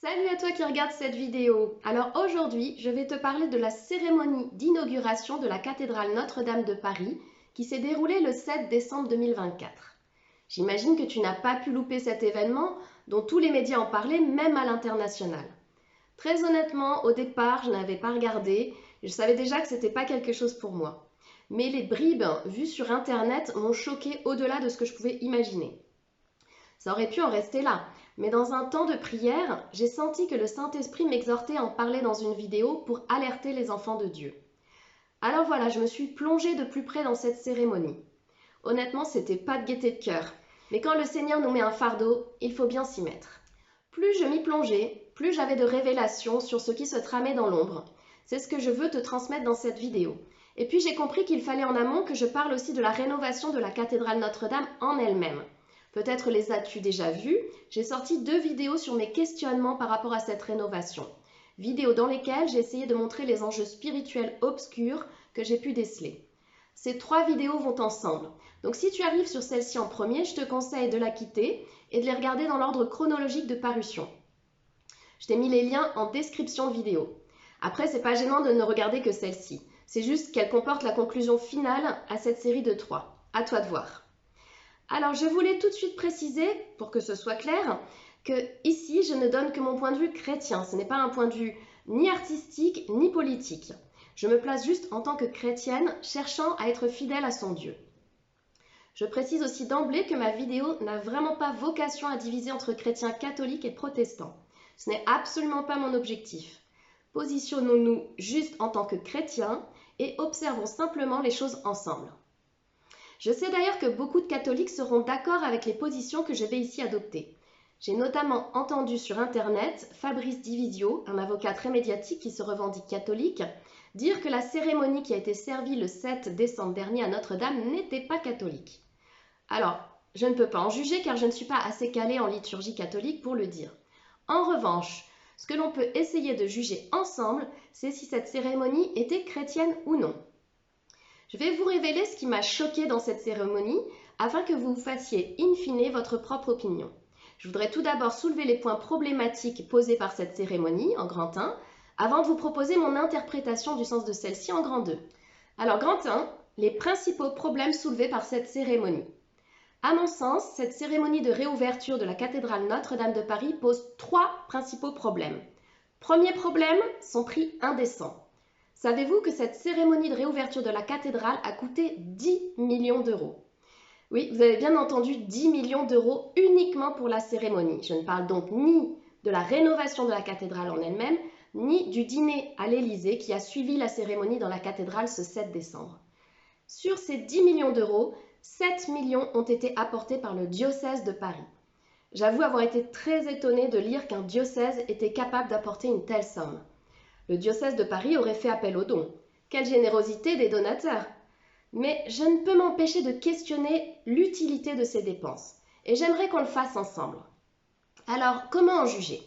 Salut à toi qui regarde cette vidéo. Alors aujourd'hui, je vais te parler de la cérémonie d'inauguration de la cathédrale Notre-Dame de Paris qui s'est déroulée le 7 décembre 2024. J'imagine que tu n'as pas pu louper cet événement dont tous les médias en parlaient, même à l'international. Très honnêtement, au départ, je n'avais pas regardé, je savais déjà que c'était pas quelque chose pour moi. Mais les bribes vues sur internet m'ont choquée au-delà de ce que je pouvais imaginer. Ça aurait pu en rester là, mais dans un temps de prière, j'ai senti que le Saint-Esprit m'exhortait à en parler dans une vidéo pour alerter les enfants de Dieu. Alors voilà, je me suis plongée de plus près dans cette cérémonie. Honnêtement, c'était pas de gaieté de cœur, mais quand le Seigneur nous met un fardeau, il faut bien s'y mettre. Plus je m'y plongeais, plus j'avais de révélations sur ce qui se tramait dans l'ombre. C'est ce que je veux te transmettre dans cette vidéo. Et puis j'ai compris qu'il fallait en amont que je parle aussi de la rénovation de la cathédrale Notre-Dame en elle-même. Peut-être les as-tu déjà vues, j'ai sorti 2 vidéos sur mes questionnements par rapport à cette rénovation. Vidéos dans lesquelles j'ai essayé de montrer les enjeux spirituels obscurs que j'ai pu déceler. Ces 3 vidéos vont ensemble. Donc si tu arrives sur celle-ci en premier, je te conseille de la quitter et de les regarder dans l'ordre chronologique de parution. Je t'ai mis les liens en description de vidéo. Après, c'est pas gênant de ne regarder que celle-ci. C'est juste qu'elle comporte la conclusion finale à cette série de 3. À toi de voir. Alors, je voulais tout de suite préciser, pour que ce soit clair, que ici, je ne donne que mon point de vue chrétien. Ce n'est pas un point de vue ni artistique, ni politique. Je me place juste en tant que chrétienne, cherchant à être fidèle à son Dieu. Je précise aussi d'emblée que ma vidéo n'a vraiment pas vocation à diviser entre chrétiens catholiques et protestants. Ce n'est absolument pas mon objectif. Positionnons-nous juste en tant que chrétiens et observons simplement les choses ensemble. Je sais d'ailleurs que beaucoup de catholiques seront d'accord avec les positions que je vais ici adopter. J'ai notamment entendu sur internet Fabrice Divisio, un avocat très médiatique qui se revendique catholique, dire que la cérémonie qui a été servie le 7 décembre dernier à Notre-Dame n'était pas catholique. Alors, je ne peux pas en juger car je ne suis pas assez calée en liturgie catholique pour le dire. En revanche, ce que l'on peut essayer de juger ensemble, c'est si cette cérémonie était chrétienne ou non. Je vais vous révéler ce qui m'a choqué dans cette cérémonie afin que vous fassiez in fine votre propre opinion. Je voudrais tout d'abord soulever les points problématiques posés par cette cérémonie en grand 1 avant de vous proposer mon interprétation du sens de celle-ci en grand 2. Alors grand 1, les principaux problèmes soulevés par cette cérémonie. À mon sens, cette cérémonie de réouverture de la cathédrale Notre-Dame de Paris pose 3 principaux problèmes. Premier problème, son prix indécent. Savez-vous que cette cérémonie de réouverture de la cathédrale a coûté 10 millions d'euros? Oui, vous avez bien entendu, 10 millions d'euros uniquement pour la cérémonie. Je ne parle donc ni de la rénovation de la cathédrale en elle-même, ni du dîner à l'Élysée qui a suivi la cérémonie dans la cathédrale ce 7 décembre. Sur ces 10 millions d'euros, 7 millions ont été apportés par le diocèse de Paris. J'avoue avoir été très étonnée de lire qu'un diocèse était capable d'apporter une telle somme. Le diocèse de Paris aurait fait appel aux dons. Quelle générosité des donateurs! Mais je ne peux m'empêcher de questionner l'utilité de ces dépenses. Et j'aimerais qu'on le fasse ensemble. Alors, comment en juger?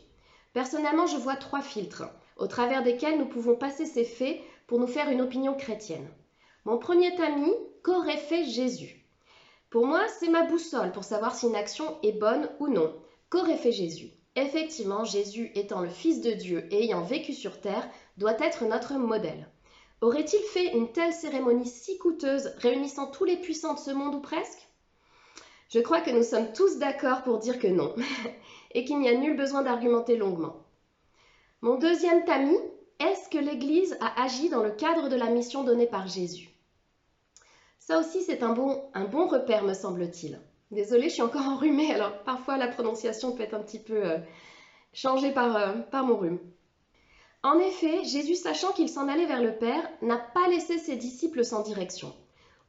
Personnellement, je vois 3 filtres, au travers desquels nous pouvons passer ces faits pour nous faire une opinion chrétienne. Mon premier tamis, qu'aurait fait Jésus? Pour moi, c'est ma boussole pour savoir si une action est bonne ou non. Qu'aurait fait Jésus? Effectivement, Jésus, étant le Fils de Dieu et ayant vécu sur terre, doit être notre modèle. Aurait-il fait une telle cérémonie si coûteuse, réunissant tous les puissants de ce monde ou presque? Je crois que nous sommes tous d'accord pour dire que non, et qu'il n'y a nul besoin d'argumenter longuement. Mon deuxième tamis, est-ce que l'Église a agi dans le cadre de la mission donnée par Jésus? Ça aussi, c'est un bon repère, me semble-t-il. Désolée, je suis encore enrhumée, alors parfois la prononciation peut être un petit peu changée par mon rhume. En effet, Jésus, sachant qu'il s'en allait vers le Père, n'a pas laissé ses disciples sans direction.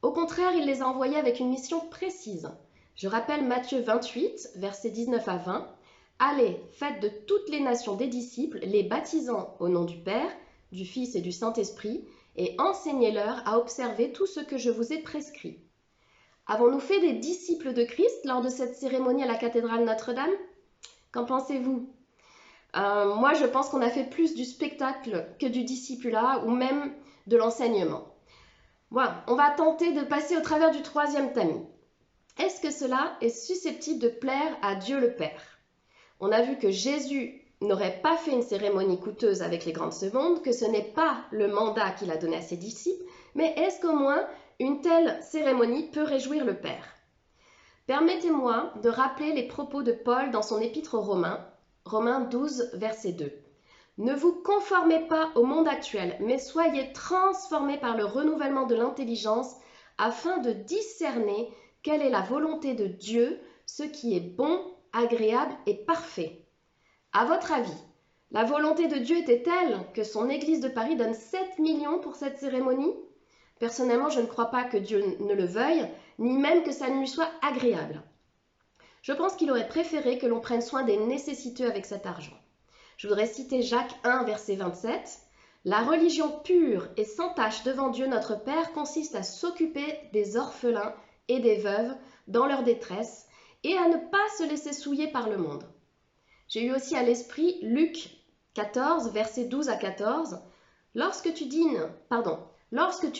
Au contraire, il les a envoyés avec une mission précise. Je rappelle Matthieu 28, versets 19 à 20. « Allez, faites de toutes les nations des disciples, les baptisant au nom du Père, du Fils et du Saint-Esprit, et enseignez-leur à observer tout ce que je vous ai prescrit. » Avons-nous fait des disciples de Christ lors de cette cérémonie à la cathédrale Notre-Dame? Qu'en pensez-vous? Moi, je pense qu'on a fait plus du spectacle que du discipulat ou même de l'enseignement. Voilà, on va tenter de passer au travers du troisième tamis. Est-ce que cela est susceptible de plaire à Dieu le Père? On a vu que Jésus n'aurait pas fait une cérémonie coûteuse avec les grandes secondes, que ce n'est pas le mandat qu'il a donné à ses disciples, mais est-ce qu'au moins une telle cérémonie peut réjouir le Père? Permettez-moi de rappeler les propos de Paul dans son épître aux Romains, Romains 12, verset 2. Ne vous conformez pas au monde actuel, mais soyez transformés par le renouvellement de l'intelligence afin de discerner quelle est la volonté de Dieu, ce qui est bon, agréable et parfait. À votre avis, la volonté de Dieu était telle que son Église de Paris donne 7 millions pour cette cérémonie? Personnellement, je ne crois pas que Dieu ne le veuille, ni même que ça ne lui soit agréable. Je pense qu'il aurait préféré que l'on prenne soin des nécessiteux avec cet argent. Je voudrais citer Jacques 1, verset 27. « La religion pure et sans tache devant Dieu notre Père consiste à s'occuper des orphelins et des veuves dans leur détresse et à ne pas se laisser souiller par le monde. » J'ai eu aussi à l'esprit Luc 14, versets 12 à 14. Lorsque tu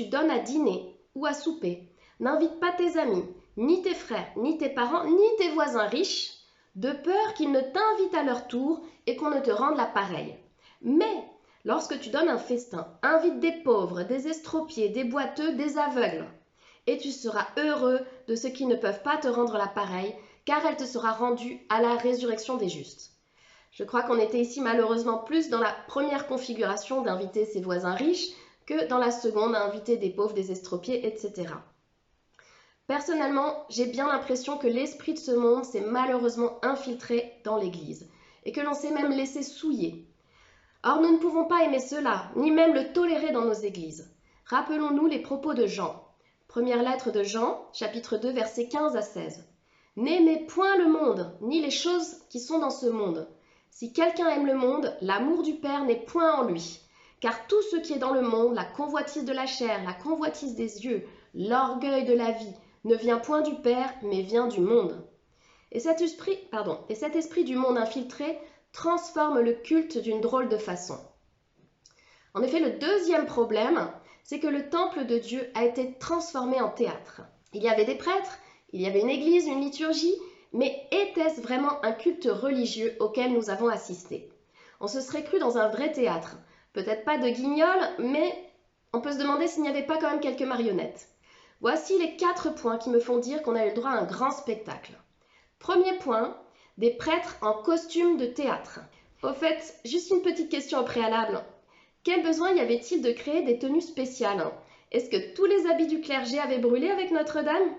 donnes à dîner ou à souper, n'invite pas tes amis, ni tes frères, ni tes parents, ni tes voisins riches, de peur qu'ils ne t'invitent à leur tour et qu'on ne te rende la pareille. Mais lorsque tu donnes un festin, invite des pauvres, des estropiés, des boiteux, des aveugles. Et tu seras heureux de ceux qui ne peuvent pas te rendre la pareille, car elle te sera rendue à la résurrection des justes. Je crois qu'on était ici malheureusement plus dans la première configuration d'inviter ses voisins riches que dans la seconde à inviter des pauvres, des estropiés, etc. Personnellement, j'ai bien l'impression que l'esprit de ce monde s'est malheureusement infiltré dans l'Église et que l'on s'est même laissé souiller. Or, nous ne pouvons pas aimer cela, ni même le tolérer dans nos églises. Rappelons-nous les propos de Jean. Première lettre de Jean, chapitre 2, versets 15 à 16. « N'aimez point le monde, ni les choses qui sont dans ce monde. Si quelqu'un aime le monde, l'amour du Père n'est point en lui. Car tout ce qui est dans le monde, la convoitise de la chair, la convoitise des yeux, l'orgueil de la vie, ne vient point du Père, mais vient du monde. » Et cet esprit du monde infiltré transforme le culte d'une drôle de façon. En effet, le deuxième problème, c'est que le temple de Dieu a été transformé en théâtre. Il y avait des prêtres, il y avait une église, une liturgie, mais était-ce vraiment un culte religieux auquel nous avons assisté? On se serait cru dans un vrai théâtre. Peut-être pas de guignols, mais on peut se demander s'il n'y avait pas quand même quelques marionnettes. Voici les 4 points qui me font dire qu'on a eu le droit à un grand spectacle. Premier point, des prêtres en costume de théâtre. Au fait, juste une petite question au préalable. Quel besoin y avait-il de créer des tenues spéciales? Est-ce que tous les habits du clergé avaient brûlé avec Notre-Dame?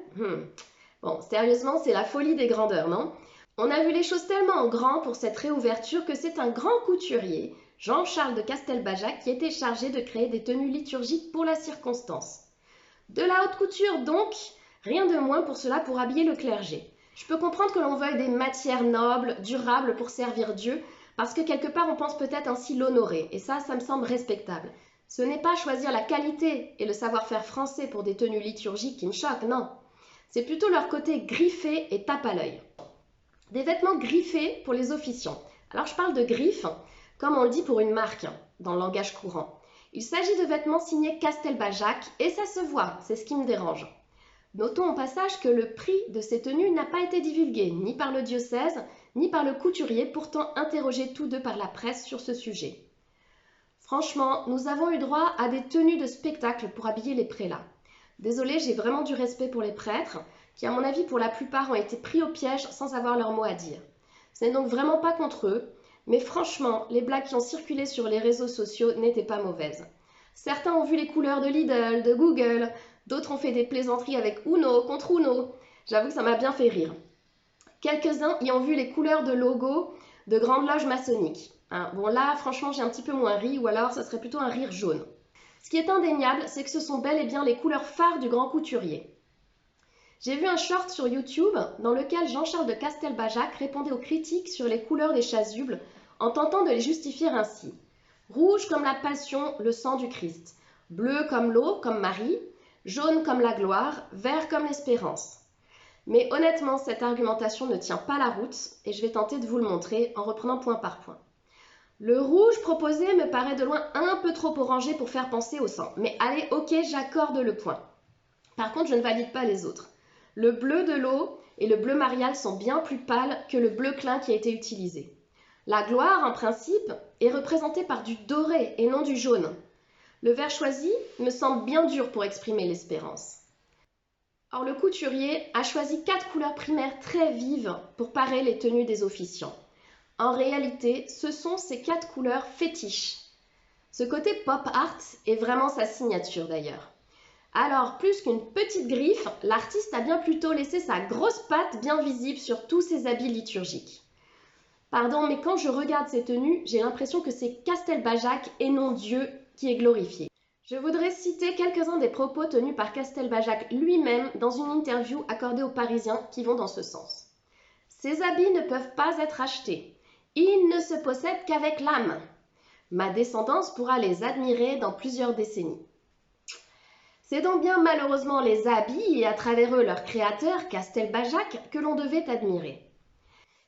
Bon, sérieusement, c'est la folie des grandeurs, non? On a vu les choses tellement en grand pour cette réouverture que c'est un grand couturier, Jean-Charles de Castelbajac, qui était chargé de créer des tenues liturgiques pour la circonstance. De la haute couture donc, rien de moins pour cela pour habiller le clergé. Je peux comprendre que l'on veuille des matières nobles, durables pour servir Dieu, parce que quelque part on pense peut-être ainsi l'honorer, et ça me semble respectable. Ce n'est pas choisir la qualité et le savoir-faire français pour des tenues liturgiques qui me choquent, non. C'est plutôt leur côté griffé et tape à l'œil. Des vêtements griffés pour les officiants. Alors je parle de griffes, comme on le dit pour une marque, dans le langage courant. Il s'agit de vêtements signés Castelbajac, et ça se voit, c'est ce qui me dérange. Notons au passage que le prix de ces tenues n'a pas été divulgué, ni par le diocèse, ni par le couturier, pourtant interrogés tous deux par la presse sur ce sujet. Franchement, nous avons eu droit à des tenues de spectacle pour habiller les prélats. Désolée, j'ai vraiment du respect pour les prêtres, qui à mon avis pour la plupart ont été pris au piège sans avoir leur mot à dire. Ce n'est donc vraiment pas contre eux, mais franchement, les blagues qui ont circulé sur les réseaux sociaux n'étaient pas mauvaises. Certains ont vu les couleurs de Lidl, de Google, d'autres ont fait des plaisanteries avec Uno contre Uno. J'avoue que ça m'a bien fait rire. Quelques-uns y ont vu les couleurs de logo de grandes loges maçonniques. Bon là, franchement, j'ai un petit peu moins ri, ou alors ça serait plutôt un rire jaune. Ce qui est indéniable, c'est que ce sont bel et bien les couleurs phares du grand couturier. J'ai vu un short sur YouTube dans lequel Jean-Charles de Castelbajac répondait aux critiques sur les couleurs des chasubles en tentant de les justifier ainsi. Rouge comme la passion, le sang du Christ. Bleu comme l'eau, comme Marie. Jaune comme la gloire. Vert comme l'espérance. Mais honnêtement, cette argumentation ne tient pas la route et je vais tenter de vous le montrer en reprenant point par point. Le rouge proposé me paraît de loin un peu trop orangé pour faire penser au sang. Mais allez, ok, j'accorde le point. Par contre, je ne valide pas les autres. Le bleu de l'eau et le bleu marial sont bien plus pâles que le bleu clin qui a été utilisé. La gloire, en principe, est représentée par du doré et non du jaune. Le vert choisi me semble bien dur pour exprimer l'espérance. Or, le couturier a choisi 4 couleurs primaires très vives pour parer les tenues des officiants. En réalité, ce sont ces 4 couleurs fétiches. Ce côté pop art est vraiment sa signature d'ailleurs. Alors, plus qu'une petite griffe, l'artiste a bien plutôt laissé sa grosse patte bien visible sur tous ses habits liturgiques. Pardon, mais quand je regarde ces tenues, j'ai l'impression que c'est Castelbajac et non Dieu qui est glorifié. Je voudrais citer quelques-uns des propos tenus par Castelbajac lui-même dans une interview accordée aux Parisiens qui vont dans ce sens. Ces habits ne peuvent pas être achetés. Ils ne se possèdent qu'avec l'âme. Ma descendance pourra les admirer dans plusieurs décennies. C'est donc bien malheureusement les habits et à travers eux leur créateur, Castelbajac, que l'on devait admirer.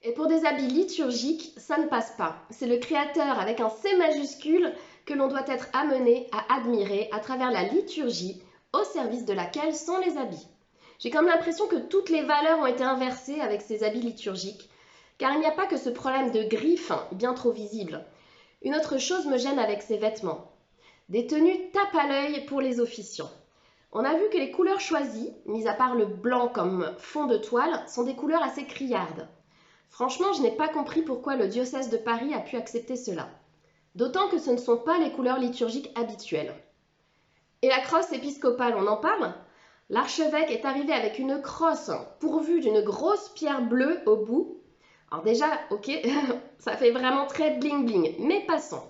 Et pour des habits liturgiques, ça ne passe pas. C'est le créateur avec un C majuscule que l'on doit être amené à admirer à travers la liturgie au service de laquelle sont les habits. J'ai comme l'impression que toutes les valeurs ont été inversées avec ces habits liturgiques, car il n'y a pas que ce problème de griffe bien trop visible. Une autre chose me gêne avec ces vêtements. Des tenues tape à l'œil pour les officiants. On a vu que les couleurs choisies, mis à part le blanc comme fond de toile, sont des couleurs assez criardes. Franchement, je n'ai pas compris pourquoi le diocèse de Paris a pu accepter cela. D'autant que ce ne sont pas les couleurs liturgiques habituelles. Et la crosse épiscopale, on en parle ? L'archevêque est arrivé avec une crosse pourvue d'une grosse pierre bleue au bout. Alors déjà, ok, ça fait vraiment très bling bling, mais passons.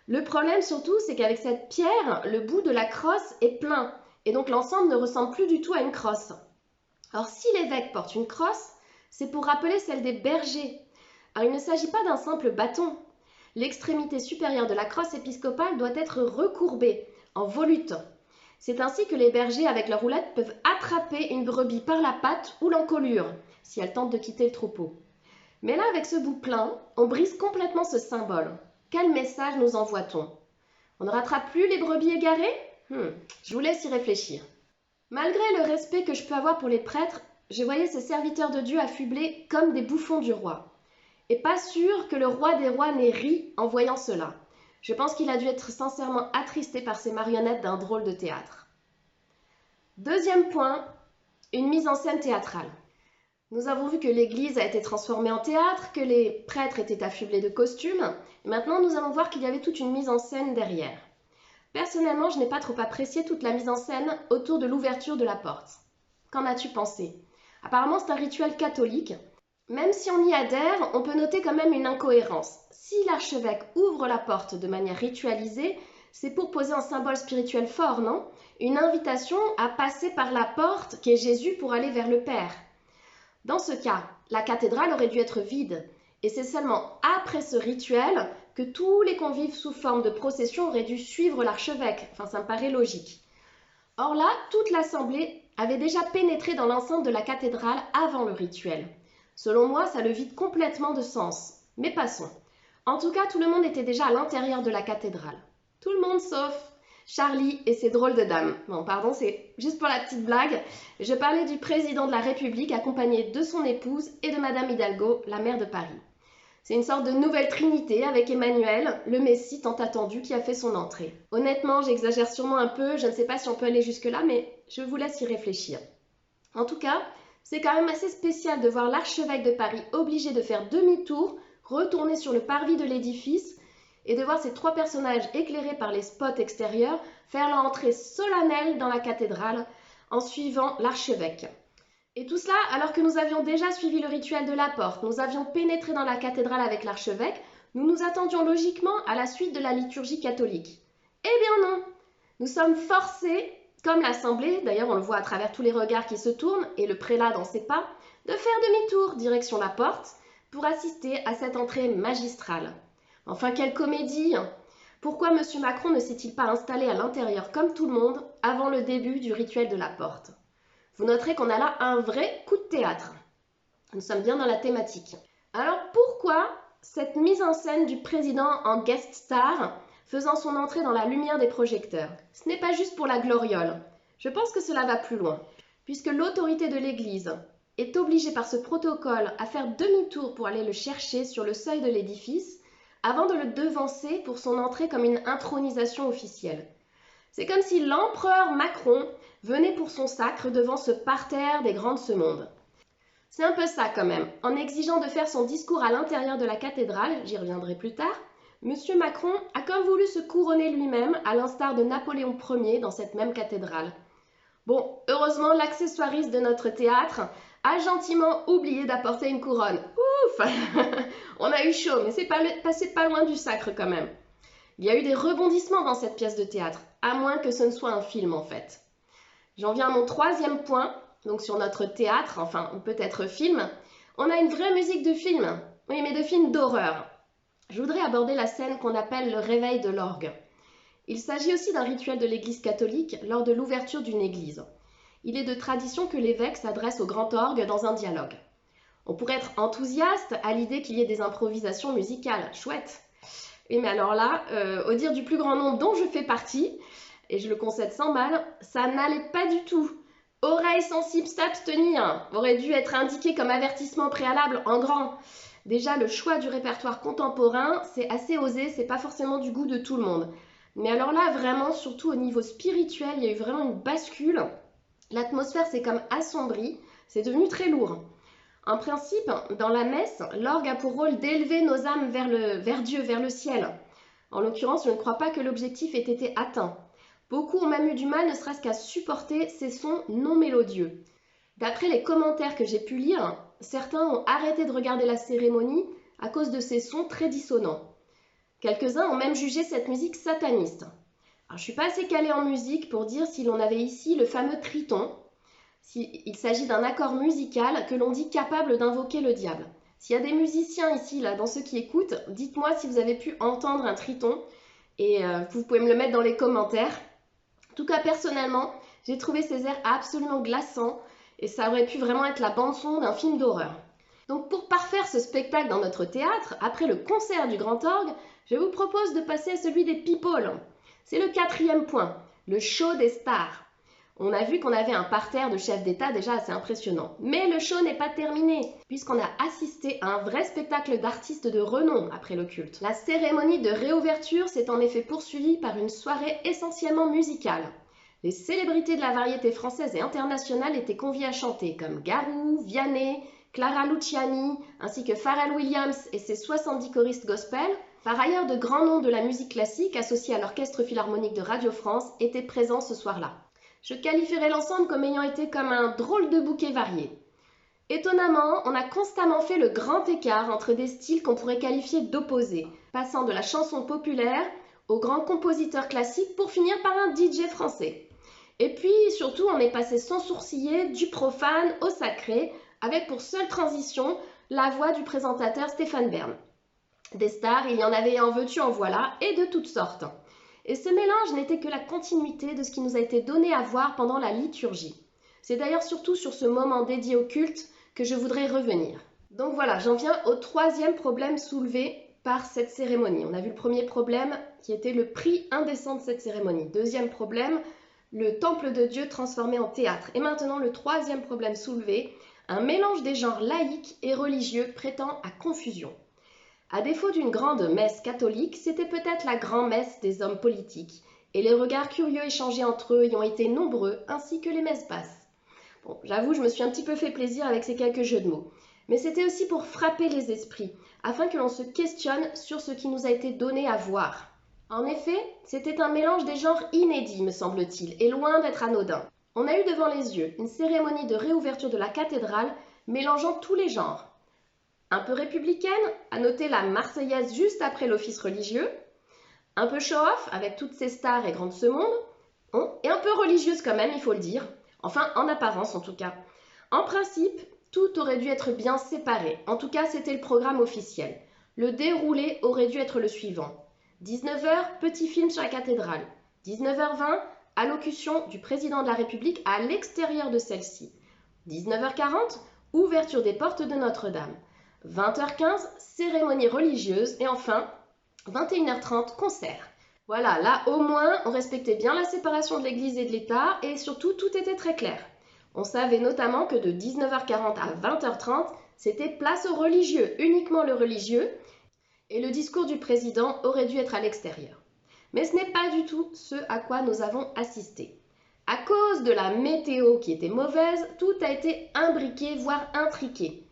Le problème surtout, c'est qu'avec cette pierre, le bout de la crosse est plein, et donc l'ensemble ne ressemble plus du tout à une crosse. Alors si l'évêque porte une crosse, c'est pour rappeler celle des bergers. Alors il ne s'agit pas d'un simple bâton. L'extrémité supérieure de la crosse épiscopale doit être recourbée, en volute. C'est ainsi que les bergers, avec leur roulette, peuvent attraper une brebis par la patte ou l'encolure, si elle tente de quitter le troupeau. Mais là, avec ce bout plein, on brise complètement ce symbole. Quel message nous envoie-t-on? On ne rattrape plus les brebis égarées? Je vous laisse y réfléchir. Malgré le respect que je peux avoir pour les prêtres, je voyais ces serviteurs de Dieu affublés comme des bouffons du roi. Et pas sûr que le roi des rois n'ait ri en voyant cela. Je pense qu'il a dû être sincèrement attristé par ces marionnettes d'un drôle de théâtre. Deuxième point, une mise en scène théâtrale. Nous avons vu que l'église a été transformée en théâtre, que les prêtres étaient affublés de costumes. Et maintenant, nous allons voir qu'il y avait toute une mise en scène derrière. Personnellement, je n'ai pas trop apprécié toute la mise en scène autour de l'ouverture de la porte. Qu'en as-tu pensé? Apparemment, c'est un rituel catholique. Même si on y adhère, on peut noter quand même une incohérence. Si l'archevêque ouvre la porte de manière ritualisée, c'est pour poser un symbole spirituel fort, non? Une invitation à passer par la porte qu'est Jésus pour aller vers le Père. Dans ce cas, la cathédrale aurait dû être vide, et c'est seulement après ce rituel que tous les convives sous forme de procession auraient dû suivre l'archevêque. Enfin, ça me paraît logique. Or là, toute l'assemblée avait déjà pénétré dans l'enceinte de la cathédrale avant le rituel. Selon moi, ça le vide complètement de sens. Mais passons. En tout cas, tout le monde était déjà à l'intérieur de la cathédrale. Tout le monde sauf Charlie et ses drôles de dames. Bon, pardon, c'est juste pour la petite blague. Je parlais du président de la République accompagné de son épouse et de Madame Hidalgo, la maire de Paris. C'est une sorte de nouvelle trinité avec Emmanuel, le Messie tant attendu qui a fait son entrée. Honnêtement, j'exagère sûrement un peu, je ne sais pas si on peut aller jusque-là, mais je vous laisse y réfléchir. En tout cas, c'est quand même assez spécial de voir l'archevêque de Paris obligé de faire demi-tour, retourner sur le parvis de l'édifice et de voir ces 3 personnages éclairés par les spots extérieurs faire leur entrée solennelle dans la cathédrale en suivant l'archevêque. Et tout cela alors que nous avions déjà suivi le rituel de la porte, nous avions pénétré dans la cathédrale avec l'archevêque, nous nous attendions logiquement à la suite de la liturgie catholique. Eh bien non, nous sommes forcés, comme l'assemblée, d'ailleurs on le voit à travers tous les regards qui se tournent, et le prélat dans ses pas, de faire demi-tour direction la porte pour assister à cette entrée magistrale. Enfin, quelle comédie! Pourquoi M. Macron ne s'est-il pas installé à l'intérieur comme tout le monde avant le début du rituel de la porte? Vous noterez qu'on a là un vrai coup de théâtre. Nous sommes bien dans la thématique. Alors pourquoi cette mise en scène du président en guest star faisant son entrée dans la lumière des projecteurs? Ce n'est pas juste pour la gloriole. Je pense que cela va plus loin, puisque l'autorité de l'Église, est obligé par ce protocole à faire demi-tour pour aller le chercher sur le seuil de l'édifice avant de le devancer pour son entrée comme une intronisation officielle. C'est comme si l'empereur Macron venait pour son sacre devant ce parterre des grands de ce monde. C'est un peu ça quand même. En exigeant de faire son discours à l'intérieur de la cathédrale, j'y reviendrai plus tard, M. Macron a comme voulu se couronner lui-même, à l'instar de Napoléon Ier dans cette même cathédrale. Bon, heureusement, l'accessoiriste de notre théâtre a gentiment oublié d'apporter une couronne. Ouf. On a eu chaud, mais c'est passé pas loin du sacre quand même. Il y a eu des rebondissements dans cette pièce de théâtre, à moins que ce ne soit un film en fait. J'en viens à mon troisième point, donc sur notre théâtre, enfin ou peut-être film. On a une vraie musique de film, oui mais de film d'horreur. Je voudrais aborder la scène qu'on appelle le réveil de l'orgue. Il s'agit aussi d'un rituel de l'Église catholique lors de l'ouverture d'une église. Il est de tradition que l'évêque s'adresse au grand orgue dans un dialogue. On pourrait être enthousiaste à l'idée qu'il y ait des improvisations musicales, chouette. Et mais alors là, au dire du plus grand nombre dont je fais partie, et je le concède sans mal, ça n'allait pas du tout. Oreilles sensibles s'abstenir aurait dû être indiqué comme avertissement préalable en grand. Déjà, le choix du répertoire contemporain, c'est assez osé, c'est pas forcément du goût de tout le monde. Mais alors là, vraiment, surtout au niveau spirituel, il y a eu vraiment une bascule. L'atmosphère s'est comme assombrie, c'est devenu très lourd. En principe, dans la messe, l'orgue a pour rôle d'élever nos âmes vers Dieu, vers le ciel. En l'occurrence, je ne crois pas que l'objectif ait été atteint. Beaucoup ont même eu du mal, ne serait-ce qu'à supporter ces sons non mélodieux. D'après les commentaires que j'ai pu lire, certains ont arrêté de regarder la cérémonie à cause de ces sons très dissonants. Quelques-uns ont même jugé cette musique sataniste. Alors, je ne suis pas assez calée en musique pour dire si l'on avait ici le fameux triton. Il s'agit d'un accord musical que l'on dit capable d'invoquer le diable. S'il y a des musiciens ici, là, dans ceux qui écoutent, dites-moi si vous avez pu entendre un triton et vous pouvez me le mettre dans les commentaires. En tout cas, personnellement, j'ai trouvé ces airs absolument glaçants et ça aurait pu vraiment être la bande-son d'un film d'horreur. Donc pour parfaire ce spectacle dans notre théâtre, après le concert du grand orgue, je vous propose de passer à celui des people. C'est le quatrième point, le show des stars. On a vu qu'on avait un parterre de chefs d'État déjà assez impressionnant. Mais le show n'est pas terminé, puisqu'on a assisté à un vrai spectacle d'artistes de renom après le culte. La cérémonie de réouverture s'est en effet poursuivie par une soirée essentiellement musicale. Les célébrités de la variété française et internationale étaient conviées à chanter, comme Garou, Vianney, Clara Luciani, ainsi que Pharrell Williams et ses 70 choristes gospel. Par ailleurs, de grands noms de la musique classique associés à l'Orchestre Philharmonique de Radio France étaient présents ce soir-là. Je qualifierais l'ensemble comme ayant été comme un drôle de bouquet varié. Étonnamment, on a constamment fait le grand écart entre des styles qu'on pourrait qualifier d'opposés, passant de la chanson populaire aux grands compositeurs classiques pour finir par un DJ français. Et puis, surtout, on est passé sans sourciller du profane au sacré, avec pour seule transition la voix du présentateur Stéphane Bern. Des stars, il y en avait en veux-tu, en voilà, et de toutes sortes. Et ce mélange n'était que la continuité de ce qui nous a été donné à voir pendant la liturgie. C'est d'ailleurs surtout sur ce moment dédié au culte que je voudrais revenir. Donc voilà, j'en viens au troisième problème soulevé par cette cérémonie. On a vu le premier problème qui était le prix indécent de cette cérémonie. Deuxième problème, le temple de Dieu transformé en théâtre. Et maintenant le troisième problème soulevé, un mélange des genres laïques et religieux prêtant à confusion. À défaut d'une grande messe catholique, c'était peut-être la grand-messe des hommes politiques, et les regards curieux échangés entre eux y ont été nombreux, ainsi que les messes basses. Bon, j'avoue, je me suis un petit peu fait plaisir avec ces quelques jeux de mots, mais c'était aussi pour frapper les esprits, afin que l'on se questionne sur ce qui nous a été donné à voir. En effet, c'était un mélange des genres inédits, me semble-t-il, et loin d'être anodin. On a eu devant les yeux une cérémonie de réouverture de la cathédrale mélangeant tous les genres. Un peu républicaine, à noter la Marseillaise juste après l'office religieux, un peu show-off avec toutes ces stars et grands de ce monde, et un peu religieuse quand même, il faut le dire, enfin en apparence en tout cas. En principe, tout aurait dû être bien séparé, en tout cas c'était le programme officiel. Le déroulé aurait dû être le suivant. 19h, petit film sur la cathédrale. 19h20, allocution du président de la République à l'extérieur de celle-ci. 19h40, ouverture des portes de Notre-Dame. 20h15, cérémonie religieuse et enfin 21h30, concert. Voilà, là au moins on respectait bien la séparation de l'Église et de l'État et surtout tout était très clair. On savait notamment que de 19h40 à 20h30, c'était place aux religieux, uniquement le religieux, et le discours du président aurait dû être à l'extérieur. Mais ce n'est pas du tout ce à quoi nous avons assisté. À cause de la météo qui était mauvaise, tout a été imbriqué, voire intriqué.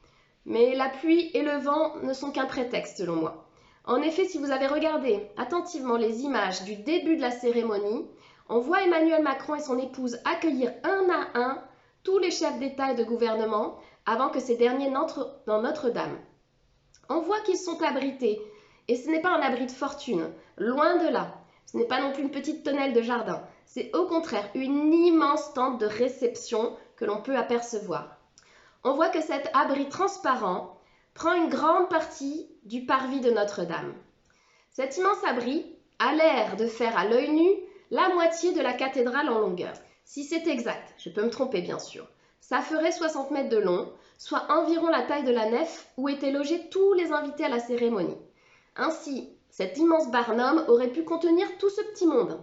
Mais la pluie et le vent ne sont qu'un prétexte selon moi. En effet, si vous avez regardé attentivement les images du début de la cérémonie, on voit Emmanuel Macron et son épouse accueillir un à un tous les chefs d'État et de gouvernement avant que ces derniers n'entrent dans Notre-Dame. On voit qu'ils sont abrités, et ce n'est pas un abri de fortune, loin de là. Ce n'est pas non plus une petite tonnelle de jardin, c'est au contraire une immense tente de réception que l'on peut apercevoir. On voit que cet abri transparent prend une grande partie du parvis de Notre-Dame. Cet immense abri a l'air de faire à l'œil nu la moitié de la cathédrale en longueur. Si c'est exact, je peux me tromper bien sûr, ça ferait 60 mètres de long, soit environ la taille de la nef où étaient logés tous les invités à la cérémonie. Ainsi, cet immense barnum aurait pu contenir tout ce petit monde.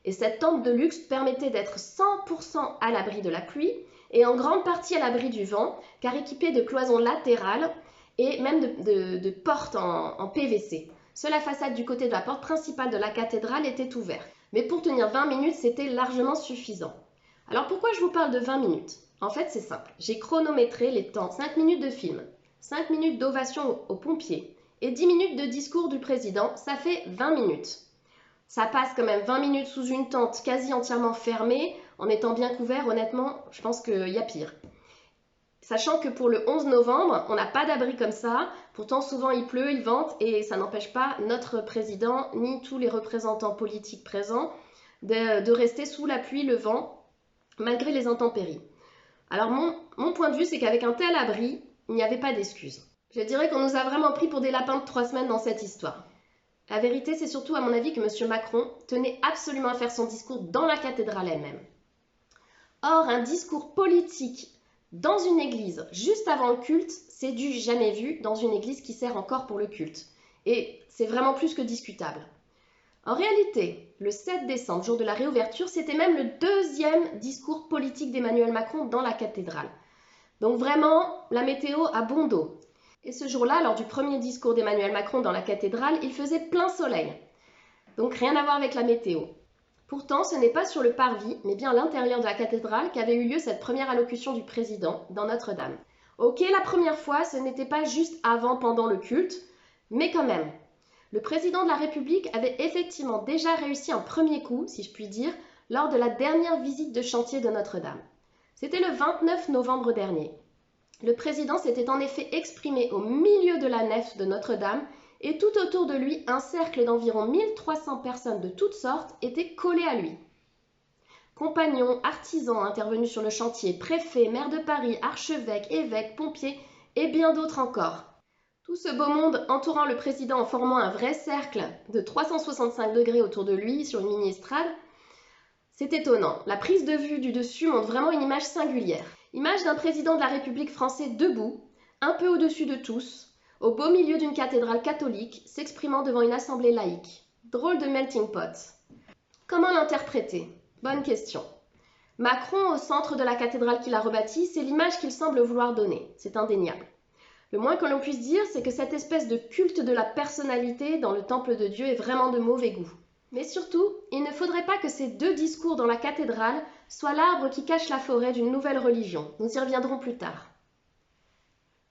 Et cette tente de luxe permettait d'être 100% à l'abri de la pluie et en grande partie à l'abri du vent, car équipée de cloisons latérales et même de portes en PVC. Seule la façade du côté de la porte principale de la cathédrale était ouverte. Mais pour tenir 20 minutes, c'était largement suffisant. Alors pourquoi je vous parle de 20 minutes? En fait, c'est simple. J'ai chronométré les temps. 5 minutes de film, 5 minutes d'ovation aux pompiers et 10 minutes de discours du président, ça fait 20 minutes. Ça passe quand même 20 minutes sous une tente quasi entièrement fermée, en étant bien couvert, honnêtement, je pense qu'il y a pire. Sachant que pour le 11 novembre, on n'a pas d'abri comme ça, pourtant souvent il pleut, il vente, et ça n'empêche pas notre président, ni tous les représentants politiques présents, de rester sous la pluie, le vent, malgré les intempéries. Alors mon point de vue, c'est qu'avec un tel abri, il n'y avait pas d'excuse. Je dirais qu'on nous a vraiment pris pour des lapins de 3 semaines dans cette histoire. La vérité, c'est surtout à mon avis que M. Macron tenait absolument à faire son discours dans la cathédrale elle-même. Or, un discours politique dans une église juste avant le culte, c'est du jamais vu dans une église qui sert encore pour le culte. Et c'est vraiment plus que discutable. En réalité, le 7 décembre, jour de la réouverture, c'était même le deuxième discours politique d'Emmanuel Macron dans la cathédrale. Donc vraiment, la météo a bon dos. Et ce jour-là, lors du premier discours d'Emmanuel Macron dans la cathédrale, il faisait plein soleil. Donc rien à voir avec la météo. Pourtant, ce n'est pas sur le parvis, mais bien à l'intérieur de la cathédrale qu'avait eu lieu cette première allocution du président dans Notre-Dame. Ok, la première fois, ce n'était pas juste avant, pendant le culte, mais quand même. Le président de la République avait effectivement déjà réussi un premier coup, si je puis dire, lors de la dernière visite de chantier de Notre-Dame. C'était le 29 novembre dernier. Le président s'était en effet exprimé au milieu de la nef de Notre-Dame et tout autour de lui, un cercle d'environ 1300 personnes de toutes sortes était collé à lui. Compagnons, artisans intervenus sur le chantier, préfets, maires de Paris, archevêques, évêques, pompiers et bien d'autres encore. Tout ce beau monde entourant le président en formant un vrai cercle de 365 degrés autour de lui sur une mini-estrade, c'est étonnant. La prise de vue du dessus montre vraiment une image singulière. Image d'un président de la République français debout, un peu au-dessus de tous, au beau milieu d'une cathédrale catholique, s'exprimant devant une assemblée laïque. Drôle de melting pot. Comment l'interpréter? Bonne question. Macron au centre de la cathédrale qu'il a rebâtie, c'est l'image qu'il semble vouloir donner. C'est indéniable. Le moins que l'on puisse dire, c'est que cette espèce de culte de la personnalité dans le temple de Dieu est vraiment de mauvais goût. Mais surtout, il ne faudrait pas que ces deux discours dans la cathédrale soient l'arbre qui cache la forêt d'une nouvelle religion. Nous y reviendrons plus tard.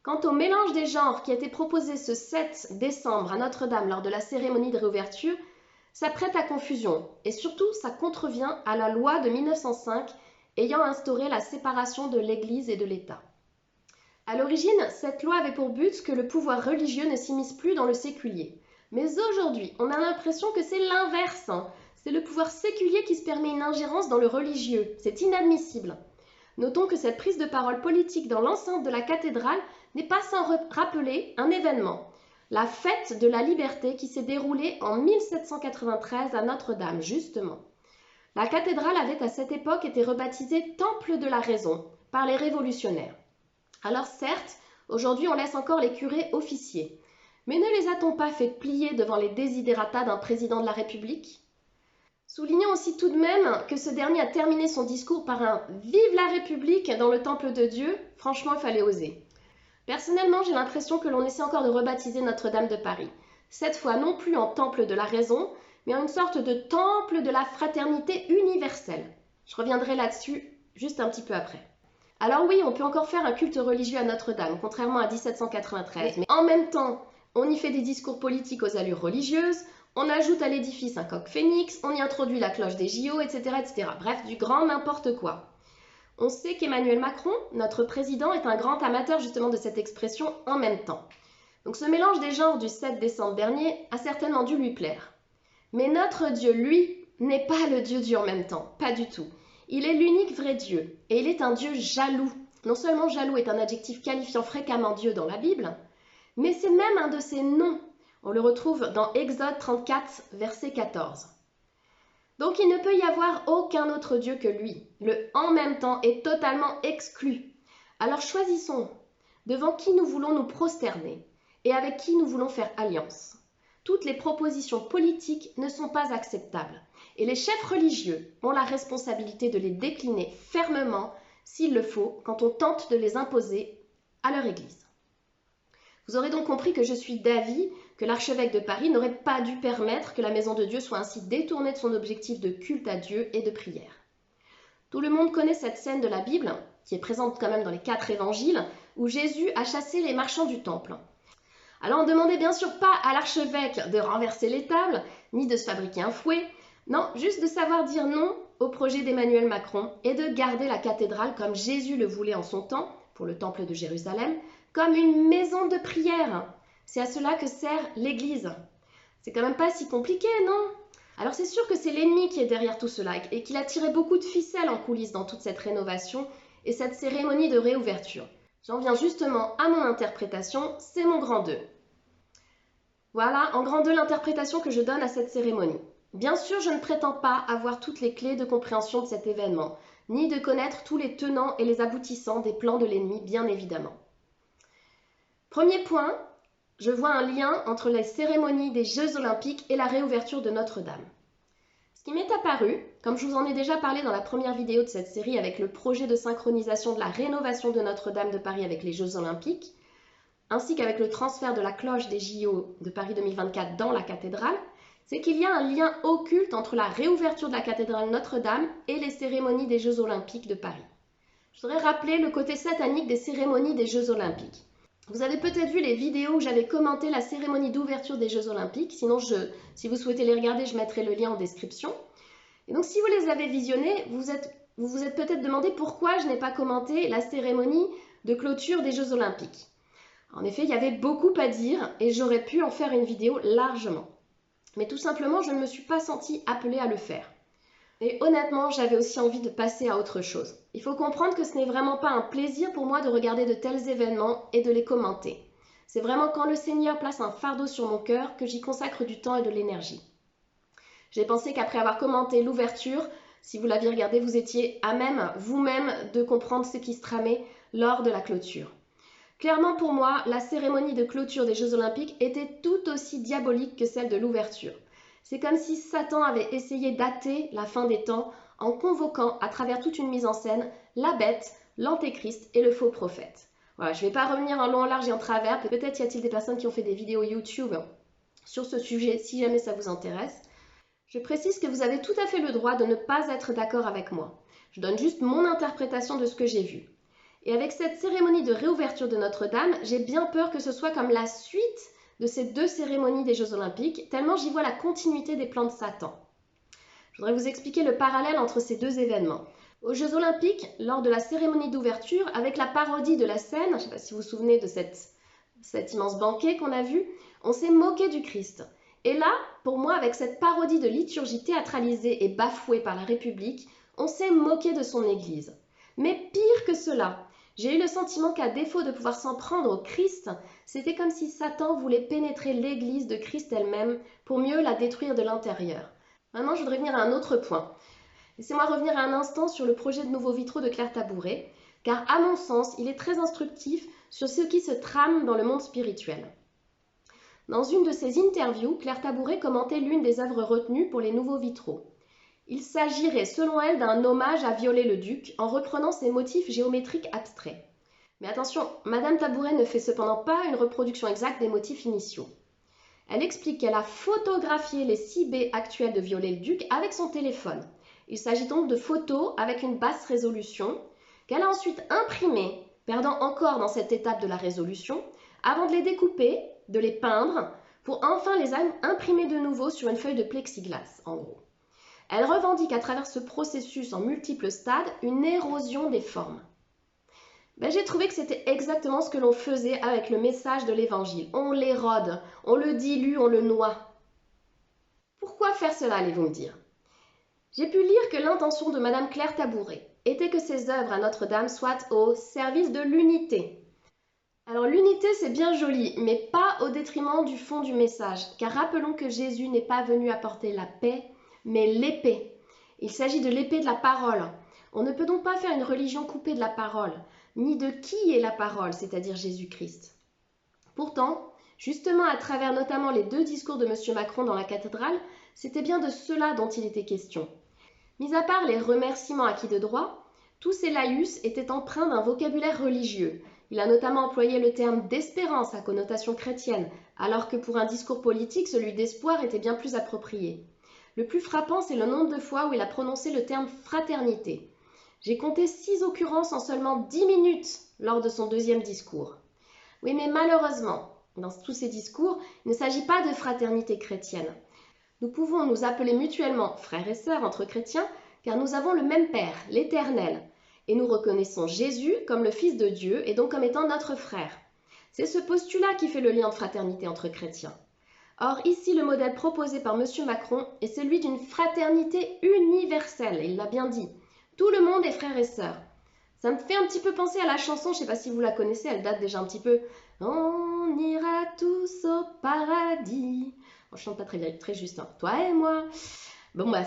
Quant au mélange des genres qui a été proposé ce 7 décembre à Notre-Dame lors de la cérémonie de réouverture, ça prête à confusion et surtout ça contrevient à la loi de 1905 ayant instauré la séparation de l'Église et de l'État. À l'origine, cette loi avait pour but que le pouvoir religieux ne s'immisce plus dans le séculier. Mais aujourd'hui, on a l'impression que c'est l'inverse. C'est le pouvoir séculier qui se permet une ingérence dans le religieux. C'est inadmissible. Notons que cette prise de parole politique dans l'enceinte de la cathédrale n'est pas sans rappeler un événement, la fête de la liberté qui s'est déroulée en 1793 à Notre-Dame, justement. La cathédrale avait à cette époque été rebaptisée Temple de la Raison par les révolutionnaires. Alors certes, aujourd'hui on laisse encore les curés officiers, mais ne les a-t-on pas fait plier devant les desiderata d'un président de la République? Soulignons aussi tout de même que ce dernier a terminé son discours par un « Vive la République » dans le temple de Dieu. Franchement, il fallait oser. Personnellement, j'ai l'impression que l'on essaie encore de rebaptiser Notre-Dame de Paris. Cette fois non plus en temple de la raison, mais en une sorte de temple de la fraternité universelle. Je reviendrai là-dessus juste un petit peu après. Alors oui, on peut encore faire un culte religieux à Notre-Dame, contrairement à 1793, mais en même temps, on y fait des discours politiques aux allures religieuses, on ajoute à l'édifice un coq phénix, on y introduit la cloche des JO, etc., etc. Bref, du grand n'importe quoi. On sait qu'Emmanuel Macron, notre président, est un grand amateur justement de cette expression « en même temps ». Donc ce mélange des genres du 7 décembre dernier a certainement dû lui plaire. Mais notre Dieu, lui, n'est pas le Dieu du « en même temps », pas du tout. Il est l'unique vrai Dieu, et il est un Dieu jaloux. Non seulement jaloux est un adjectif qualifiant fréquemment Dieu dans la Bible, mais c'est même un de ses noms. On le retrouve dans Exode 34, verset 14. Donc il ne peut y avoir aucun autre Dieu que lui. Le « en même temps » est totalement exclu. Alors choisissons devant qui nous voulons nous prosterner et avec qui nous voulons faire alliance. Toutes les propositions politiques ne sont pas acceptables et les chefs religieux ont la responsabilité de les décliner fermement s'il le faut quand on tente de les imposer à leur Église. Vous aurez donc compris que je suis d'avis que l'archevêque de Paris n'aurait pas dû permettre que la Maison de Dieu soit ainsi détournée de son objectif de culte à Dieu et de prière. Tout le monde connaît cette scène de la Bible, qui est présente quand même dans les 4 évangiles, où Jésus a chassé les marchands du temple. Alors on ne demandait bien sûr pas à l'archevêque de renverser les tables, ni de se fabriquer un fouet, non, juste de savoir dire non au projet d'Emmanuel Macron et de garder la cathédrale comme Jésus le voulait en son temps, pour le temple de Jérusalem, comme une maison de prière. C'est à cela que sert l'Église. C'est quand même pas si compliqué, non? Alors c'est sûr que c'est l'ennemi qui est derrière tout cela et qu'il a tiré beaucoup de ficelles en coulisses dans toute cette rénovation et cette cérémonie de réouverture. J'en viens justement à mon interprétation, c'est mon grand 2. Voilà, en grand 2, l'interprétation que je donne à cette cérémonie. Bien sûr, je ne prétends pas avoir toutes les clés de compréhension de cet événement, ni de connaître tous les tenants et les aboutissants des plans de l'ennemi, bien évidemment. Premier point, je vois un lien entre les cérémonies des Jeux Olympiques et la réouverture de Notre-Dame. Ce qui m'est apparu, comme je vous en ai déjà parlé dans la première vidéo de cette série avec le projet de synchronisation de la rénovation de Notre-Dame de Paris avec les Jeux Olympiques, ainsi qu'avec le transfert de la cloche des JO de Paris 2024 dans la cathédrale, c'est qu'il y a un lien occulte entre la réouverture de la cathédrale Notre-Dame et les cérémonies des Jeux Olympiques de Paris. Je voudrais rappeler le côté satanique des cérémonies des Jeux Olympiques. Vous avez peut-être vu les vidéos où j'avais commenté la cérémonie d'ouverture des Jeux Olympiques, sinon si vous souhaitez les regarder, je mettrai le lien en description. Et donc si vous les avez visionnés, vous vous êtes peut-être demandé pourquoi je n'ai pas commenté la cérémonie de clôture des Jeux Olympiques. En effet, il y avait beaucoup à dire et j'aurais pu en faire une vidéo largement. Mais tout simplement, je ne me suis pas sentie appelée à le faire. Et honnêtement, j'avais aussi envie de passer à autre chose. Il faut comprendre que ce n'est vraiment pas un plaisir pour moi de regarder de tels événements et de les commenter. C'est vraiment quand le Seigneur place un fardeau sur mon cœur que j'y consacre du temps et de l'énergie. J'ai pensé qu'après avoir commenté l'ouverture, si vous l'aviez regardé, vous étiez à même vous-même de comprendre ce qui se tramait lors de la clôture. Clairement pour moi, la cérémonie de clôture des Jeux Olympiques était tout aussi diabolique que celle de l'ouverture. C'est comme si Satan avait essayé d'hâter la fin des temps en convoquant à travers toute une mise en scène la bête, l'antéchrist et le faux prophète. Voilà, je ne vais pas revenir en long, en large et en travers. Peut-être y a-t-il des personnes qui ont fait des vidéos YouTube sur ce sujet, si jamais ça vous intéresse. Je précise que vous avez tout à fait le droit de ne pas être d'accord avec moi. Je donne juste mon interprétation de ce que j'ai vu. Et avec cette cérémonie de réouverture de Notre-Dame, j'ai bien peur que ce soit comme la suite de ces 2 cérémonies des Jeux Olympiques, tellement j'y vois la continuité des plans de Satan. Je voudrais vous expliquer le parallèle entre ces 2 événements. Aux Jeux Olympiques, lors de la cérémonie d'ouverture, avec la parodie de la scène, je ne sais pas si vous vous souvenez de cet immense banquet qu'on a vu, on s'est moqué du Christ. Et là, pour moi, avec cette parodie de liturgie théâtralisée et bafouée par la République, on s'est moqué de son Église. Mais pire que cela, j'ai eu le sentiment qu'à défaut de pouvoir s'en prendre au Christ, c'était comme si Satan voulait pénétrer l'Église de Christ elle-même pour mieux la détruire de l'intérieur. Maintenant, je voudrais venir à un autre point. Laissez-moi revenir un instant sur le projet de nouveaux vitraux de Claire Tabouret, car à mon sens, il est très instructif sur ce qui se trame dans le monde spirituel. Dans une de ses interviews, Claire Tabouret commentait l'une des œuvres retenues pour les nouveaux vitraux. Il s'agirait selon elle d'un hommage à Viollet-le-Duc en reprenant ses motifs géométriques abstraits. Mais attention, Madame Tabouret ne fait cependant pas une reproduction exacte des motifs initiaux. Elle explique qu'elle a photographié les 6 baies actuelles de Viollet-le-Duc avec son téléphone. Il s'agit donc de photos avec une basse résolution qu'elle a ensuite imprimées, perdant encore dans cette étape de la résolution, avant de les découper, de les peindre, pour enfin les imprimer de nouveau sur une feuille de plexiglas, en gros. Elle revendique à travers ce processus en multiples stades une érosion des formes. J'ai trouvé que c'était exactement ce que l'on faisait avec le message de l'évangile. On l'érode, on le dilue, on le noie. Pourquoi faire cela, allez-vous me dire? J'ai pu lire que l'intention de Madame Claire Tabouret était que ses œuvres à Notre-Dame soient au service de l'unité. Alors l'unité c'est bien joli, mais pas au détriment du fond du message, car rappelons que Jésus n'est pas venu apporter la paix, mais l'épée. Il s'agit de l'épée de la parole. On ne peut donc pas faire une religion coupée de la parole, ni de qui est la parole, c'est-à-dire Jésus-Christ. Pourtant, justement à travers notamment les 2 discours de M. Macron dans la cathédrale, c'était bien de cela dont il était question. Mis à part les remerciements acquis de droit, tous ces laïus étaient empreints d'un vocabulaire religieux. Il a notamment employé le terme d'espérance à connotation chrétienne, alors que pour un discours politique, celui d'espoir était bien plus approprié. Le plus frappant, c'est le nombre de fois où il a prononcé le terme fraternité. J'ai compté 6 occurrences en seulement 10 minutes lors de son 2e discours. Oui, mais malheureusement, dans tous ces discours, il ne s'agit pas de fraternité chrétienne. Nous pouvons nous appeler mutuellement frères et sœurs entre chrétiens, car nous avons le même Père, l'Éternel, et nous reconnaissons Jésus comme le Fils de Dieu et donc comme étant notre frère. C'est ce postulat qui fait le lien de fraternité entre chrétiens. Or, ici, le modèle proposé par M. Macron est celui d'une fraternité universelle, il l'a bien dit. Tout le monde est frère et sœur. Ça me fait un petit peu penser à la chanson, je ne sais pas si vous la connaissez, elle date déjà un petit peu. On ira tous au paradis. Je chante pas très juste, hein. Toi et moi.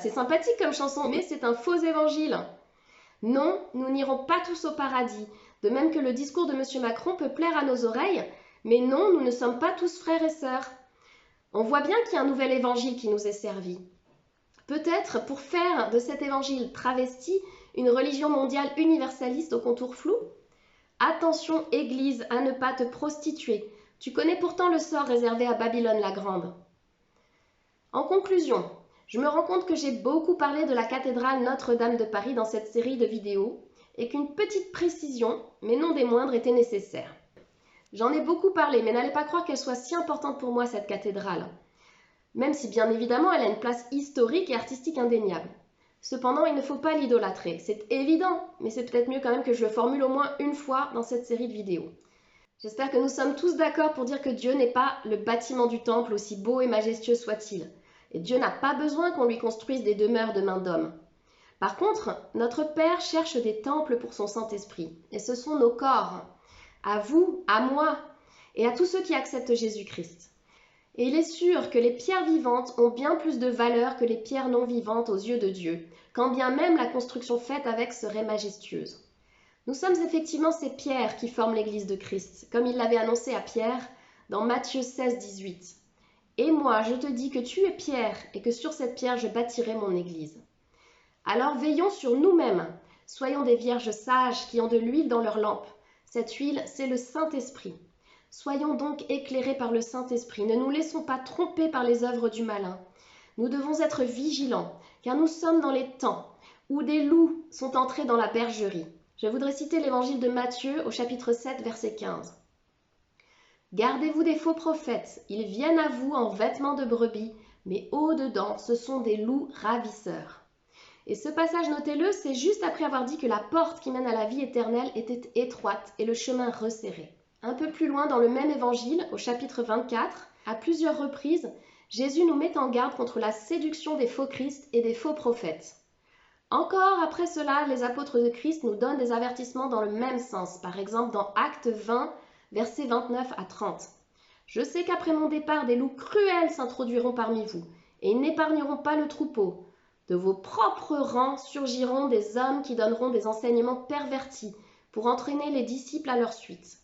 C'est sympathique comme chanson, mais c'est un faux évangile. Non, nous n'irons pas tous au paradis. De même que le discours de M. Macron peut plaire à nos oreilles, mais non, nous ne sommes pas tous frères et sœurs. On voit bien qu'il y a un nouvel évangile qui nous est servi. Peut-être pour faire de cet évangile travesti une religion mondiale universaliste au contour flou? Attention, Église, à ne pas te prostituer. Tu connais pourtant le sort réservé à Babylone la Grande. En conclusion, je me rends compte que j'ai beaucoup parlé de la cathédrale Notre-Dame de Paris dans cette série de vidéos et qu'une petite précision, mais non des moindres, était nécessaire. J'en ai beaucoup parlé, mais n'allez pas croire qu'elle soit si importante pour moi, cette cathédrale. Même si bien évidemment elle a une place historique et artistique indéniable. Cependant, il ne faut pas l'idolâtrer, c'est évident, mais c'est peut-être mieux quand même que je le formule au moins une fois dans cette série de vidéos. J'espère que nous sommes tous d'accord pour dire que Dieu n'est pas le bâtiment du temple, aussi beau et majestueux soit-il. Et Dieu n'a pas besoin qu'on lui construise des demeures de main d'homme. Par contre, notre Père cherche des temples pour son Saint-Esprit, et ce sont nos corps, à vous, à moi, et à tous ceux qui acceptent Jésus-Christ. Et il est sûr que les pierres vivantes ont bien plus de valeur que les pierres non vivantes aux yeux de Dieu, quand bien même la construction faite avec serait majestueuse. Nous sommes effectivement ces pierres qui forment l'Église de Christ, comme il l'avait annoncé à Pierre dans Matthieu 16, 18. « Et moi, je te dis que tu es Pierre, et que sur cette pierre je bâtirai mon Église. » Alors veillons sur nous-mêmes, soyons des vierges sages qui ont de l'huile dans leurs lampes. Cette huile, c'est le Saint-Esprit. Soyons donc éclairés par le Saint-Esprit, ne nous laissons pas tromper par les œuvres du malin. Nous devons être vigilants, car nous sommes dans les temps où des loups sont entrés dans la bergerie. Je voudrais citer l'évangile de Matthieu au chapitre 7, verset 15. « Gardez-vous des faux prophètes, ils viennent à vous en vêtements de brebis, mais au-dedans, ce sont des loups ravisseurs. » Et ce passage, notez-le, c'est juste après avoir dit que la porte qui mène à la vie éternelle était étroite et le chemin resserré. Un peu plus loin dans le même évangile, au chapitre 24, à plusieurs reprises, Jésus nous met en garde contre la séduction des faux Christ et des faux prophètes. Encore après cela, les apôtres de Christ nous donnent des avertissements dans le même sens, par exemple dans Actes 20, versets 29 à 30. « Je sais qu'après mon départ, des loups cruels s'introduiront parmi vous, et ils n'épargneront pas le troupeau. De vos propres rangs surgiront des hommes qui donneront des enseignements pervertis pour entraîner les disciples à leur suite. »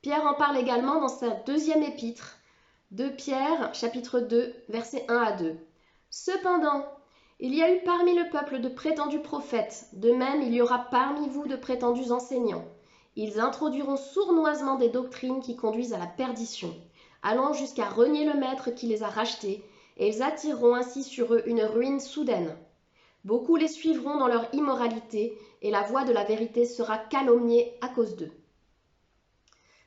Pierre en parle également dans sa deuxième épître, 2 Pierre, chapitre 2, versets 1 à 2. « Cependant, Il y a eu parmi le peuple de prétendus prophètes, de même il y aura parmi vous de prétendus enseignants. Ils introduiront sournoisement des doctrines qui conduisent à la perdition, allant jusqu'à renier le maître qui les a rachetés, et ils attireront ainsi sur eux une ruine soudaine. Beaucoup les suivront dans leur immoralité, et la voix de la vérité sera calomniée à cause d'eux.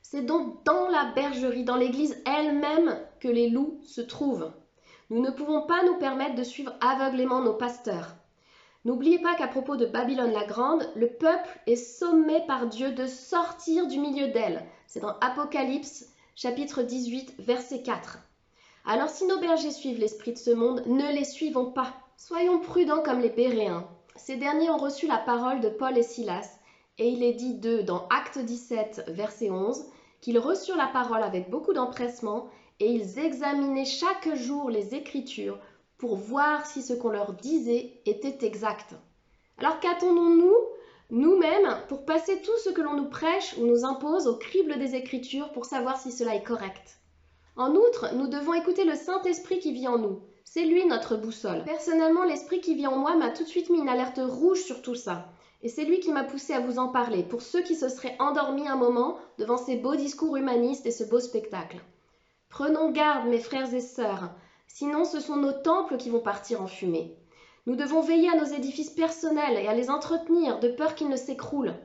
C'est donc dans la bergerie, dans l'Église elle-même, que les loups se trouvent. Nous ne pouvons pas nous permettre de suivre aveuglément nos pasteurs. N'oubliez pas qu'à propos de Babylone la Grande, le peuple est sommé par Dieu de sortir du milieu d'elle. C'est dans Apocalypse, chapitre 18, verset 4. Alors si nos bergers suivent l'esprit de ce monde, ne les suivons pas. Soyons prudents comme les Béréens. Ces derniers ont reçu la parole de Paul et Silas, et il est dit d'eux dans Acte 17, verset 11, qu'ils reçurent la parole avec beaucoup d'empressement, et ils examinaient chaque jour les Écritures pour voir si ce qu'on leur disait était exact. Alors qu'attendons-nous, nous-mêmes, pour passer tout ce que l'on nous prêche ou nous impose au crible des Écritures pour savoir si cela est correct? En outre, nous devons écouter le Saint-Esprit qui vit en nous. C'est lui notre boussole. Personnellement, l'Esprit qui vit en moi m'a tout de suite mis une alerte rouge sur tout ça. Et c'est lui qui m'a poussé à vous en parler, pour ceux qui se seraient endormis un moment devant ces beaux discours humanistes et ce beau spectacle. Prenons garde, mes frères et sœurs, sinon ce sont nos temples qui vont partir en fumée. Nous devons veiller à nos édifices personnels et à les entretenir de peur qu'ils ne s'écroulent.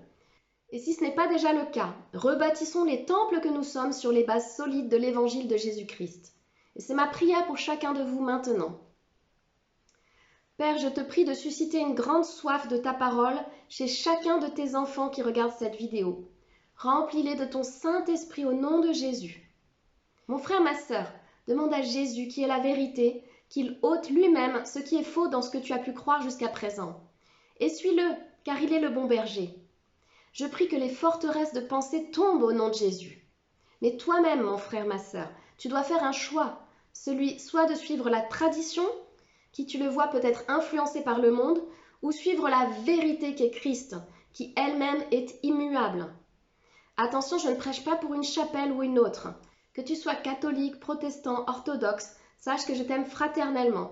Et si ce n'est pas déjà le cas, rebâtissons les temples que nous sommes sur les bases solides de l'évangile de Jésus-Christ. Et c'est ma prière pour chacun de vous maintenant. Père, je te prie de susciter une grande soif de ta parole chez chacun de tes enfants qui regardent cette vidéo. Remplis-les de ton Saint-Esprit au nom de Jésus. Mon frère, ma sœur, demande à Jésus, qui est la vérité, qu'il ôte lui-même ce qui est faux dans ce que tu as pu croire jusqu'à présent. Essuie-le, car il est le bon berger. Je prie que les forteresses de pensée tombent au nom de Jésus. Mais toi-même, mon frère, ma sœur, tu dois faire un choix, celui soit de suivre la tradition, qui tu le vois peut être influencée par le monde, ou suivre la vérité qu'est Christ, qui elle-même est immuable. Attention, je ne prêche pas pour une chapelle ou une autre. Que tu sois catholique, protestant, orthodoxe, sache que je t'aime fraternellement.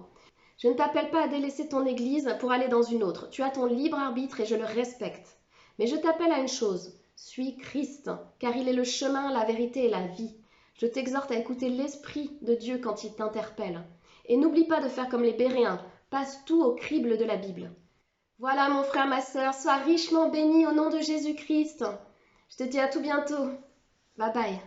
Je ne t'appelle pas à délaisser ton église pour aller dans une autre. Tu as ton libre arbitre et je le respecte. Mais je t'appelle à une chose, suis Christ, car il est le chemin, la vérité et la vie. Je t'exhorte à écouter l'Esprit de Dieu quand il t'interpelle. Et n'oublie pas de faire comme les Béréens, passe tout au crible de la Bible. Voilà mon frère, ma sœur, sois richement béni au nom de Jésus-Christ. Je te dis à tout bientôt. Bye bye.